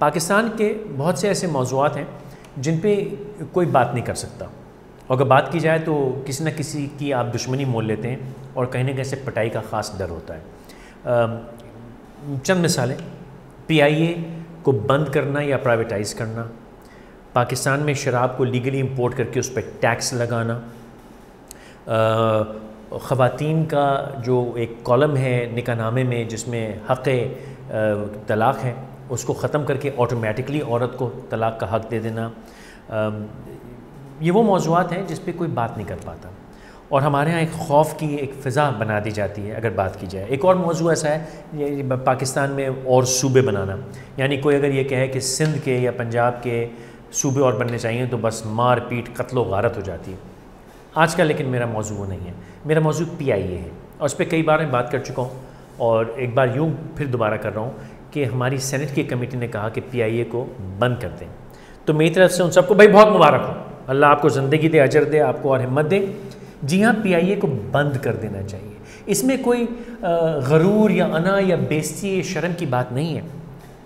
पाकिस्तान के बहुत से ऐसे मौज़ूआत हैं जिन पे कोई बात नहीं कर सकता, और अगर बात की जाए तो किसी न किसी की आप दुश्मनी मोल लेते हैं और कहीं ना कहीं से पिटाई का ख़ास डर होता है। चंद मिसालें, PIA को बंद करना या प्राइवेटाइज़ करना, पाकिस्तान में शराब को लीगली इंपोर्ट करके उस पर टैक्स लगाना, ख़वातीन का जो एक कॉलम है निकाहनामे में जिसमें हक़ तलाक़ है उसको ख़त्म करके ऑटोमेटिकली औरत को तलाक़ का हक़ दे देना, ये वो मौज़ूआत हैं जिस पे कोई बात नहीं कर पाता और हमारे यहाँ एक खौफ की एक फ़िज़ा बना दी जाती है अगर बात की जाए। एक और मौजू ऐसा है पाकिस्तान में और सूबे बनाना, यानी कोई अगर ये कहे कि सिंध के या पंजाब के सूबे और बनने चाहिए तो बस मार पीट कत्लो गारत हो जाती है। आज का लेकिन मेरा मौजू वो नहीं है, मेरा मौजू PIA है और उस पर कई बार मैं बात कर चुका हूँ और एक बार यूँ फिर दोबारा कर रहा हूँ कि हमारी सेनेट की कमेटी ने कहा कि PIA को बंद कर दें। तो मेरी तरफ से उन सबको भाई बहुत मुबारक हो, अल्लाह आपको ज़िंदगी दे, अजर दे आपको और हिम्मत दे। जी हाँ, PIA को बंद कर देना चाहिए। इसमें कोई गरूर या अना या बेइज्जती या शर्म की बात नहीं है।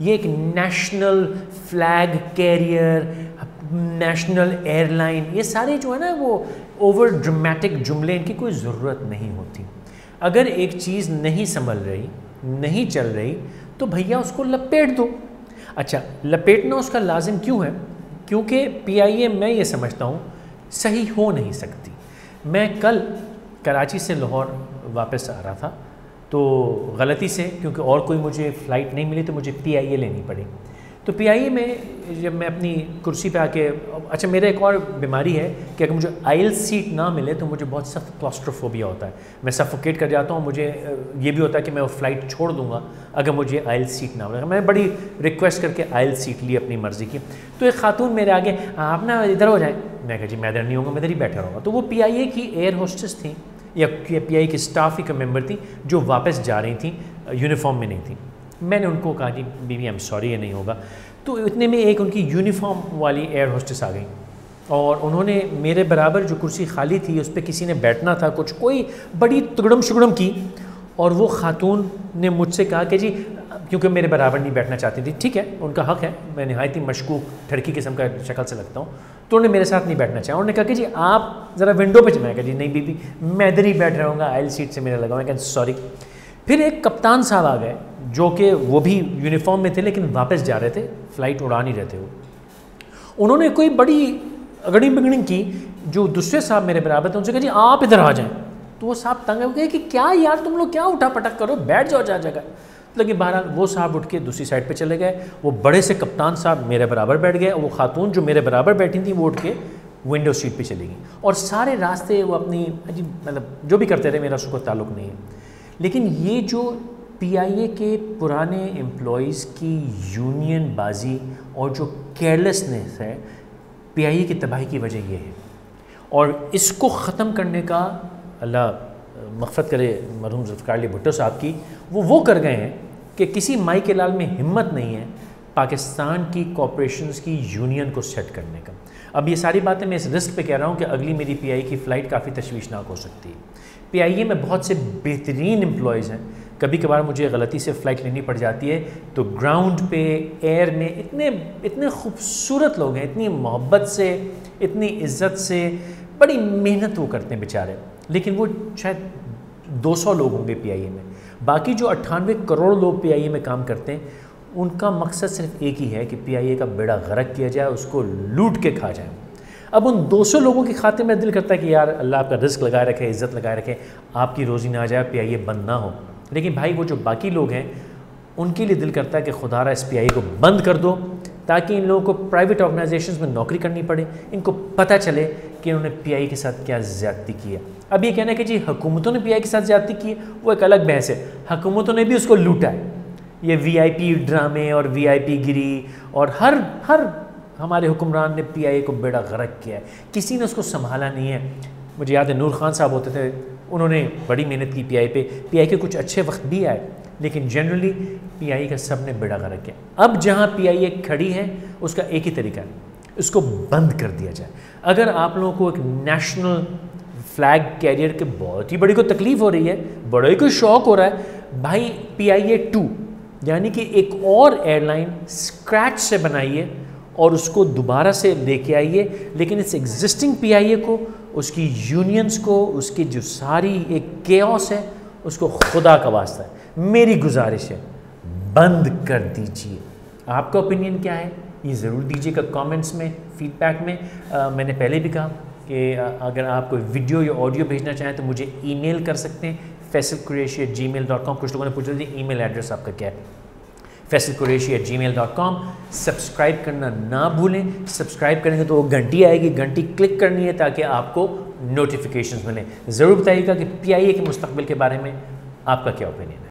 ये एक national flag carrier, national airline, ये सारे जो है ना वो ओवर ड्रामेटिक जुमले, इनकी कोई ज़रूरत नहीं होती। अगर एक चीज़ नहीं संभल रही, नहीं चल रही, तो भैया उसको लपेट दो। अच्छा, लपेटना उसका लाजिम क्यों है? क्योंकि PIA मैं ये समझता हूँ सही हो नहीं सकती। मैं कल कराची से लाहौर वापस आ रहा था तो गलती से, क्योंकि और कोई मुझे फ़्लाइट नहीं मिली तो मुझे PIA लेनी पड़ी। तो PIA में जब मैं अपनी कुर्सी पे आके, अच्छा मेरा एक और बीमारी है कि अगर मुझे आइल सीट ना मिले तो मुझे बहुत सख्त क्लॉस्ट्रोफोबिया होता है, मैं सफोकेट कर जाता हूँ। मुझे ये भी होता है कि मैं वो फ़्लाइट छोड़ दूँगा अगर मुझे आइल सीट ना मिले। मैं बड़ी रिक्वेस्ट करके आइल सीट ली अपनी मर्ज़ी की। तो एक खातून मेरे आगे, आप ना इधर हो जाए। मैं कहा जी मैं इधर नहीं होऊंगा, मैं इधर ही बैठा रहूँगा। तो वो PIA की एयर होस्टेस थी या PIA की स्टाफ ही मेम्बर थी जो वापस जा रही थी, यूनिफॉर्म में नहीं थी। मैंने उनको कहा जी बीबी आई एम सॉरी ये नहीं होगा। तो इतने में एक उनकी यूनिफॉर्म वाली एयर होस्टेस आ गई और उन्होंने मेरे बराबर जो कुर्सी खाली थी उस पर किसी ने बैठना था, कुछ कोई बड़ी तुगड़म शुगड़म की, और वो खातून ने मुझसे कहा कि जी, क्योंकि मेरे बराबर नहीं बैठना चाहती थी, ठीक है उनका हक़ है, मैं नहायत ही मशकूक ठड़की किस्म का शक्ल से लगता हूँ, तो उन्होंने मेरे साथ नहीं बैठना चाहा। उन्होंने कहा कि जी आप ज़रा विंडो पे चलाएगा। जी नहीं बीबी मैं इधर ही बैठ रहूँगा, आइल सीट से मेरा लगा। मैं कहता सॉरी। फिर एक कप्तान साहब आ गए जो कि वो भी यूनिफॉर्म में थे लेकिन वापस जा रहे थे, फ़्लाइट उड़ा नहीं रहे थे वो। उन्होंने कोई बड़ी अगड़ी बिगड़ी की, जो दूसरे साहब मेरे बराबर थे उनसे कहा जी आप इधर आ जाएँ। तो वो साहब तंग हो गए कि क्या यार तुम लोग क्या उठा पटक करो, बैठ जाओ जा जगह। लेकिन बहरहाल वो साहब उठ के दूसरी साइड पे चले गए। वो बड़े से कप्तान साहब मेरे बराबर बैठ गए, वो खातून जो मेरे बराबर बैठी थी वो उठ के विंडो सीट पे चली गई। और सारे रास्ते वो अपनी मतलब जो भी करते रहे, मेरा उसको ताल्लुक़ नहीं है। लेकिन ये जो PIA के पुराने एम्प्लॉयज़ की यूनियन बाजी और जो केयरलेसनेस है, PIA की तबाही की वजह ये है। और इसको ख़त्म करने का अल्लाह मग़फ़रत करे मरहूम ज़ुल्फ़िकार अली भुट्टो साहब की, वो कर गए हैं कि किसी माई के लाल में हिम्मत नहीं है पाकिस्तान की कॉरपोरेशंस की यूनियन को सेट करने का। अब ये सारी बातें मैं इस रिस्क पे कह रहा हूँ कि अगली मेरी PIA की फ़्लाइट काफ़ी तशवीशनाक हो सकती है। PIA में बहुत से बेहतरीन एम्प्लॉयज़ हैं, कभी कभार मुझे गलती से फ़्लाइट लेनी पड़ जाती है तो ग्राउंड पे एयर में इतने खूबसूरत लोग हैं, इतनी मोहब्बत से, इतनी इज़्ज़त से, बड़ी मेहनत वो करते हैं बेचारे। लेकिन वो शायद 200 लोग होंगे PIA में, बाकी जो 98 करोड़ लोग PIA में काम करते हैं उनका मकसद सिर्फ एक ही है कि PIA का बेड़ा गर्क किया जाए, उसको लूट के खा जाए। अब उन 200 लोगों की खातिर में दिल करता है कि यार अल्लाह आपका रिस्क लगाए रखे, इज़्ज़त लगाए रखे, आपकी रोज़ी ना आ जाए, PIA बंद ना हो। लेकिन भाई वो जो बाकी लोग हैं उनके लिए दिल करता है कि खुदारा इस PIA को बंद कर दो ताकि इन लोगों को प्राइवेट ऑर्गेनाइजेशंस में नौकरी करनी पड़े, इनको पता चले कि उन्होंने PIA के साथ क्या ज़्यादती की है। अब ये कहना है कि जी हुकूमतों ने PIA के साथ ज़्यादती की है, वो एक अलग बहस है। हुकूमतों ने भी उसको लूटा है। ये VIP ड्रामे और VIP गिरी और हर हमारे हुक्मरान ने PIA को बेड़ा गर्क किया है, किसी ने उसको संभाला नहीं है। मुझे याद है नूर खान साहब होते थे, उन्होंने बड़ी मेहनत की PIA पे। PIA के कुछ अच्छे वक्त भी आए लेकिन जनरली PIA का सब ने बेड़ा गर्क किया। अब जहाँ PIA खड़ी है उसका एक ही तरीका है, इसको बंद कर दिया जाए। अगर आप लोगों को एक नेशनल फ्लैग कैरियर के बहुत ही बड़ी को तकलीफ़ हो रही है, बड़ा ही कोई शौक़ हो रहा है, भाई PIA 2 यानी कि एक और एयरलाइन स्क्रैच से बनाइए और उसको दोबारा से लेके आइए, लेकिन इस एग्जिस्टिंग पीआईए को, उसकी यूनियंस को, उसकी जो सारी एक केओस है, उसको खुदा का वास्ता है मेरी गुजारिश है बंद कर दीजिए। आपका ओपिनियन क्या है ये ज़रूर दीजिएगा कमेंट्स में, फीडबैक में। मैंने पहले भी कहा कि अगर आप कोई वीडियो या ऑडियो भेजना चाहें तो मुझे ईमेल कर सकते हैं faisalqureshi@gmail.com। कुछ लोगों ने पूछा था ईमेल एड्रेस आपका क्या है, faisalqureshi@gmail.com। सब्सक्राइब करना ना भूलें, सब्सक्राइब करेंगे तो वो घंटी आएगी, घंटी क्लिक करनी है ताकि आपको नोटिफिकेशंस मिलें। ज़रूर बताइएगा कि पीआईए के मुस्तकबिल के बारे में आपका क्या ओपिनियन है।